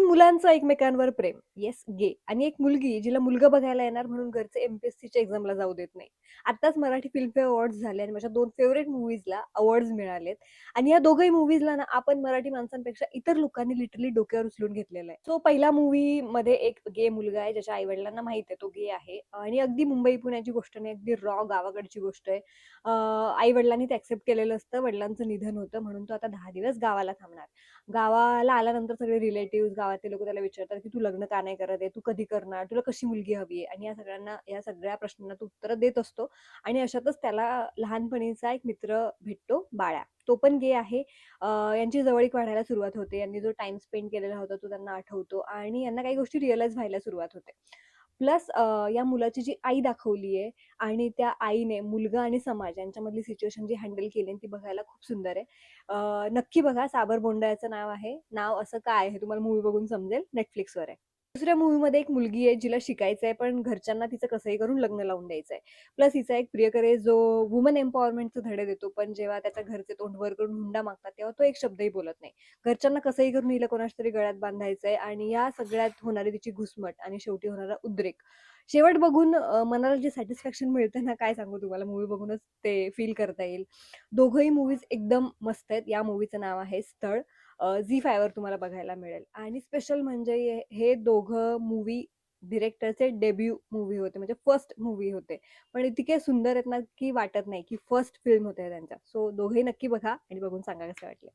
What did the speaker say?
मुलांचं एकमेकांवर प्रेम. येस, गे आणि एक मुलगी जिला मुलगा बघायला येणार म्हणून घरचे एम-पी-एस-सीच्या एक्झामला जाऊ देत नाही. आत्ताच मराठी फिल्मफेअर अवॉर्ड्स झाले आणि माझ्या 2 फेव्हरेट मूव्हीजला अवॉर्ड्स मिळालेत आणि या दोघंही मूव्हीजला ना आपण मराठी माणसांपेक्षा इतर लोकांनी लिटरली डोक्यावर उचलून घेतलेलं आहे. सो पहिल्या मूव्हीमध्ये एक गे मुलगा आहे ज्याच्या आई-वडिलांना माहीत आहे तो गे आहे आणि अगदी मुंबई-पुण्याची गोष्ट नाही, अगदी रॉ गावाकडची गोष्ट आहे. आई-वडिलांनी ते एक्सेप्ट केलेलं असतं. वडिलांचं निधन होतं म्हणून तो आता 10 दिवस गावाला थांबणार. गावाला आल्यानंतर सगळे रिलेटिव्हज, गावातले लोकं त्याला विचारतात, की "तू लग्न का नाही करत आहे? तू कधी करणार? तुला कशी मुलगी हवी आहे?" आणि या सगळ्या प्रश्नांना तो उत्तरं देत असतो आणि अशातच त्याला लहानपणीचा एक मित्र भेटतो, बाळ्या. तो पण गे आहे. यांची जवळीक वाढायला सुरुवात होते. यांनी जो टाईम स्पेंड केलेला होता तो त्यांना आठवतो आणि यांना काही गोष्टी रिअलाईज व्हायला सुरुवात होते. प्लस या मुलाची जी आई दाखवली आहे आणि त्या आईने मुलगा आणि समाज यांच्यामधली सिच्युएशन जी हँडल केली ती बघायला खूप सुंदर आहे. नक्की बघा. साबर बोंडा याचं नाव आहे. नाव असं का आहे हे तुम्हाला मूव्ही बघून समजेल. Netflixवर आहे. दुसऱ्या मूव्हीमध्ये एक मुलगी आहे जिला शिकायचं आहे, पण घरच्यांना तिचं कसंही करून लग्न लावून द्यायचं आहे. प्लस हिचा एक प्रियकर आहे जो वुमन एम्पॉवरमेंटचे धडे देतो, पण जेव्हा त्याच्या घरचे तोंड वर करून हुंडा मागतात, तेव्हा तो एक शब्दही बोलत नाही. घरच्यांना कसंही करून हिला कोणाच्या तरी गळ्यात बांधायचंय आणि या सगळ्यात होणारी तिची घुसमट आणि शेवटी होणारा उद्रेक. शेवट बघून मनाला जे सॅटिस्फॅक्शन मिळतं ना, काय सांगू तुम्हाला मूव्ही बघूनच ते फील करता येईल. दोघंही मूव्हीज एकदम मस्त आहेत. या मूव्हीचं नाव आहे स्थळ. झी5वर तुम्हाला बघायला मिळेल आणि स्पेशल म्हणजे हे दोघं मूव्ही डिरेक्टरचे डेब्यू मूव्ही होते, म्हणजे फर्स्ट मूव्ही होते. पण इतके सुंदर आहेत ना, की वाटत नाही की फर्स्ट फिल्म होते त्यांच्या. सो दोघेही नक्की बघा आणि बघून सांगा कसे वाटले.